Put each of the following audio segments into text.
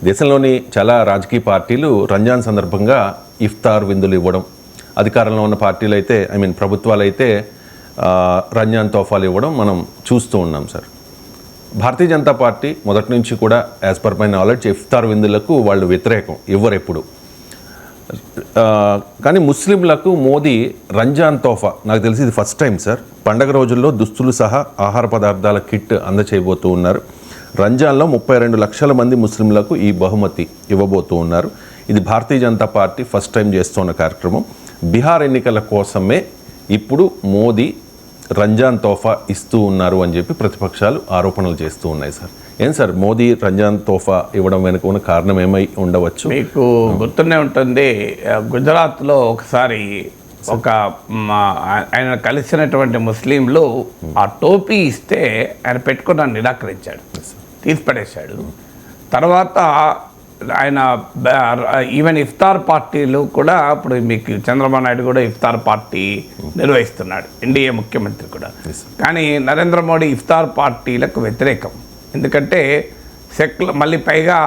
దేశంలోని చాలా రాజకీయ పార్టీలు రంజాన్ సందర్భంగా ఇఫ్తార్ విందులు ఇవ్వడం, అధికారంలో ఉన్న పార్టీలు అయితే ప్రభుత్వాలు అయితే రంజాన్ తోఫాలు ఇవ్వడం మనం చూస్తూ ఉన్నాం సార్. భారతీయ జనతా పార్టీ మొదటి నుంచి కూడా యాజ్ పర్ మై నాలెడ్జ్ ఇఫ్తార్ విందులకు వాళ్ళు వ్యతిరేకం, ఇవ్వరు ఎప్పుడు. కానీ ముస్లింలకు మోదీ రంజాన్ తోఫా, నాకు తెలిసి ఇది ఫస్ట్ టైం సార్, పండగ రోజుల్లో దుస్తులు సహా ఆహార పదార్థాల కిట్ అందచేయబోతూ ఉన్నారు. రంజాన్లో 32 లక్షల మంది ముస్లింలకు ఈ బహుమతి ఇవ్వబోతూ ఉన్నారు. ఇది Bharatiya Janata party first time చేస్తున్న కార్యక్రమం. బీహార్ ఎన్నికల కోసమే ఇప్పుడు మోదీ రంజాన్ తోఫా ఇస్తూ ఉన్నారు అని చెప్పి ప్రతిపక్షాలు ఆరోపణలు చేస్తూ ఉన్నాయి సార్. ఏం సార్, మోదీ రంజాన్ తోఫా ఇవ్వడం వెనుక ఉన్న కారణం ఏమై ఉండవచ్చు? మీకు గుర్తునే ఉంటుంది, గుజరాత్లో ఒకసారి ఆయన కలిసినటువంటి ముస్లింలు ఆ టోపీ ఇస్తే ఆయన పెట్టుకుని నిరాకరించాడు, తీసిపడేశాడు. తర్వాత ఆయన ఈవెన్ ఇఫ్తార్ పార్టీలు కూడా, ఇప్పుడు మీకు చంద్రబాబు నాయుడు కూడా ఇఫ్తార్ పార్టీ నిర్వహిస్తున్నాడు, ఎన్డీఏ ముఖ్యమంత్రి కూడా. కానీ నరేంద్ర మోడీ ఇఫ్తార్ పార్టీలకు వ్యతిరేకం. ఎందుకంటే మళ్ళీ పైగా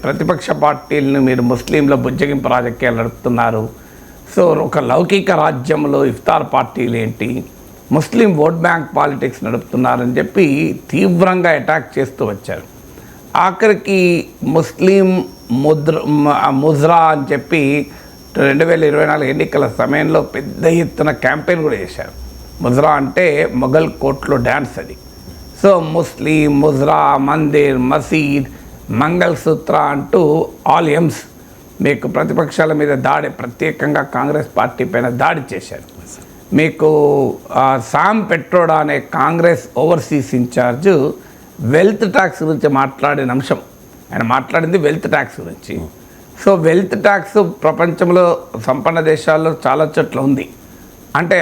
ప్రతిపక్ష పార్టీలను మీరు ముస్లింల బుజ్జగింపు రాజకీయాలు నడుపుతున్నారు. సో ఒక లౌకిక రాజ్యంలో ఇఫ్తార్ పార్టీలు ఏంటి, ముస్లిం ఓట్ బ్యాంక్ పాలిటిక్స్ నడుపుతున్నారని చెప్పి తీవ్రంగా అటాక్ చేస్తూ వచ్చారు. ఆఖరికి ముస్లిం ముజ్రా అని చెప్పి 2024 ఎన్నికల సమయంలో పెద్ద ఎత్తున క్యాంపెయిన్ కూడా చేశారు. ముజ్రా అంటే మొఘల్ కోర్టులో డ్యాన్స్ అది. సో ముస్లిం, ముజ్రా, మందిర్, మసీద్, మంగళ సూత్ర అంటూ ఆల్ ఎమ్స్ మీకు ప్రతిపక్షాల మీద దాడి, ప్రత్యేకంగా కాంగ్రెస్ పార్టీ పైన దాడి చేశారు. మీకు సామ్ పెట్రోడా అనే Congress overseas in-charge wealth tax గురించి మాట్లాడిన అంశం, ఆయన మాట్లాడింది వెల్త్ ట్యాక్స్ గురించి. సో వెల్త్ ట్యాక్స్ ప్రపంచంలో సంపన్న దేశాల్లో చాలా చోట్ల ఉంది. అంటే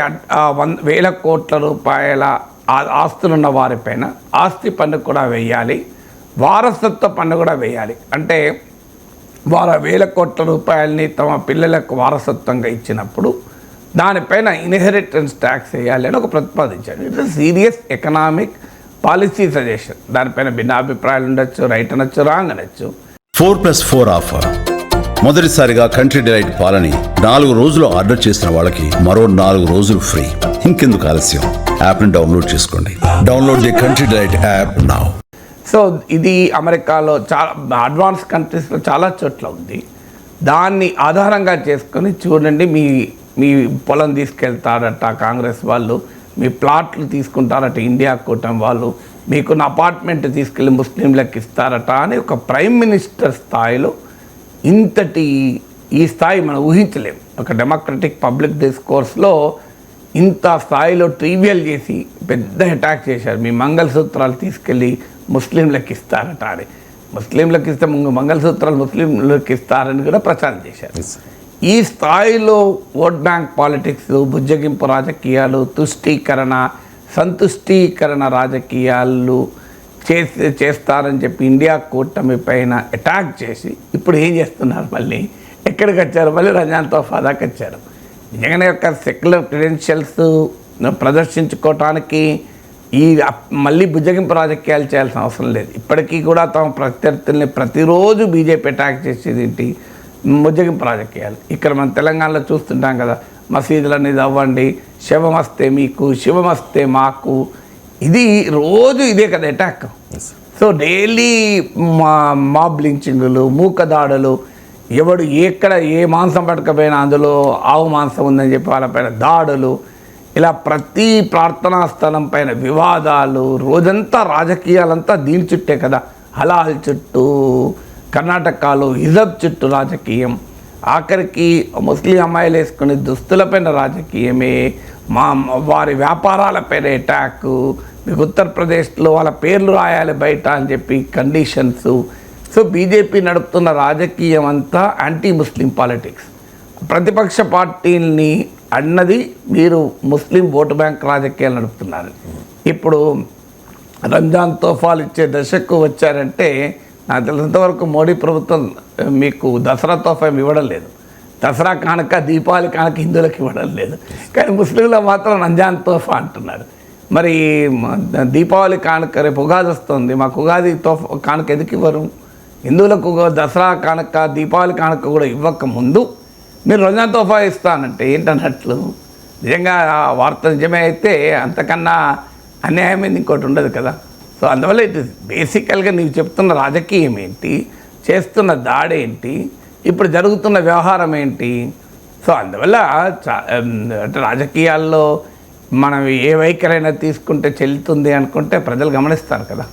1,000 కోట్ల రూపాయల ఆస్తులున్న వారిపైన ఆస్తి పన్ను కూడా వేయాలి, వారసత్వ పన్ను కూడా వేయాలి. అంటే వారు 1,000 కోట్ల రూపాయలని తమ పిల్లలకు వారసత్వంగా ఇచ్చినప్పుడు దానిపైన ఇన్హెరిటెన్స్ ట్యాక్స్ వేయాలి అని ఒక ప్రతిపాదించాడు. It serious economic policy suggestion. దానిపైన భిన్నాభిప్రాయాలు ఉండొచ్చు, రైట్ అనొచ్చు, రాంగ్ అనొచ్చు. 4+4 ఆఫర్. మొదటిసారిగా కంట్రీ డిలైట్ పాలని 4 రోజులు ఆర్డర్ చేసిన వాళ్ళకి మరో 4 రోజులు ఫ్రీ. ఇంకెందుకు ఆలస్యం, యాప్ని డౌన్లోడ్ చేసుకోండి. Download the country delight app now. So ఇది అమెరికాలో చాలా అడ్వాన్స్ కంట్రీస్లో చాలా చోట్ల ఉంది. దాన్ని ఆధారంగా చేసుకొని చూడండి, మీ పొలం తీసుకెళ్తారట కాంగ్రెస్ వాళ్ళు, మీ ప్లాట్లు తీసుకుంటారట ఇండియా కూటమి వాళ్ళు, మీకున్న అపార్ట్మెంట్ తీసుకెళ్ళి ముస్లింలకు ఇస్తారట అని ఒక ప్రైమ్ మినిస్టర్ స్థాయిలో ఈ స్థాయి మనం ఊహించలేము. ఒక డెమోక్రటిక్ పబ్లిక్ డిస్కోర్స్లో ఇంత స్థాయిలో ట్రివియల్ చేసి పెద్ద అటాక్ చేశారు. మీ మంగళసూత్రాలు తీసుకెళ్ళి ముస్లింలకు ఇస్తారట అని, ముస్లింలకు ఇస్తే మంగళసూత్రాలు ముస్లింలకు ఇస్తారని కూడా ప్రచారం చేశారు. ఈ స్థాయిలో ఓట్ బ్యాంక్ పాలిటిక్స్, బుజ్జగింపు రాజకీయాలు, సంతుష్టీకరణ రాజకీయాలు చేస్తారని చెప్పి ఇండియా కూటమి పైన అటాక్ చేసి ఇప్పుడు ఏం చేస్తున్నారు, మళ్ళీ ఎక్కడికి వచ్చారు, మళ్ళీ రంజాన్ తోఫా దాకా వచ్చారు. జగన్ యొక్క సెక్యులర్ క్రెడెన్షియల్స్ ప్రదర్శించుకోవటానికి మళ్ళీ బుజ్జగింపు రాజకీయాలు చేయాల్సిన అవసరం లేదు. ఇప్పటికీ కూడా తమ ప్రత్యర్థుల్ని ప్రతిరోజు బీజేపీ అటాక్ చేసేది ఏంటి, బుజ్జగింపు రాజకీయాలు. ఇక్కడ మనం తెలంగాణలో చూస్తుంటాం కదా, మసీదులని అవ్వండి, శివమస్తే మీకు, శివమస్తే మాకు, ఇది రోజు ఇదే కదా అటాక్. సో డైలీ మాబ్ లించింగులు, మూకదాడులు, ఎవడు ఎక్కడ ఏ మాంసం పట్టకపోయినా అందులో ఆవు మాంసం ఉందని చెప్పి వాళ్ళపైన దాడులు, ఇలా ప్రతి ప్రార్థనా స్థలం పైన వివాదాలు, రోజంతా రాజకీయాలంతా దీని చుట్టే కదా. హలాల్ చుట్టూ, కర్ణాటకలో హిజబ్ చుట్టూ రాజకీయం, ఆఖరికి ముస్లిం అమ్మాయిలు వేసుకునే దుస్తులపైన రాజకీయమే, వారి వ్యాపారాలపైన అటాక్, మీకు ఉత్తరప్రదేశ్లో వాళ్ళ పేర్లు రాయాలి బయట అని చెప్పి కండిషన్స్. సో బీజేపీ నడుపుతున్న రాజకీయం అంతా యాంటీ ముస్లిం పాలిటిక్స్. ప్రతిపక్ష పార్టీల్ని అన్నది మీరు ముస్లిం ఓటు బ్యాంక్ రాజకీయాలు నడుపుతున్నారు. ఇప్పుడు రంజాన్ తోఫాలు ఇచ్చే దశకు వచ్చారంటే, నాకు తెలిసినంతవరకు మోడీ ప్రభుత్వం మీకు దసరా తోఫా ఇవ్వడం లేదు, దసరా కానుక, దీపావళి కానుక హిందువులకు ఇవ్వడం లేదు. కానీ ముస్లింలు మాత్రం రంజాన్ తోఫా అంటున్నారు. మరి దీపావళి కానుక రేపు ఉగాది వస్తుంది, మాకు ఉగాది తోఫా కానుక ఎందుకు ఇవ్వరు? హిందువులకు దసరా కానుక దీపావళి కానుక కూడా ఇవ్వక ముందు మీరు రంజాన్ తోఫా ఇస్తానంటే ఏంటన్నట్లు? నిజంగా ఆ వార్త నిజమే అయితే అంతకన్నా అన్యాయమైంది ఇంకోటి ఉండదు కదా. సో అందువల్ల ఇది బేసికల్గా నీవు చెప్తున్న రాజకీయం ఏంటి, చేస్తున్న దాడి ఏంటి, ఇప్పుడు జరుగుతున్న వ్యవహారం ఏంటి? సో అందువల్ల అంటే రాజకీయాల్లో మనం ఏ వైఖరైనా తీసుకుంటే చెల్లుతుంది అనుకుంటే ప్రజలు గమనిస్తారు కదా.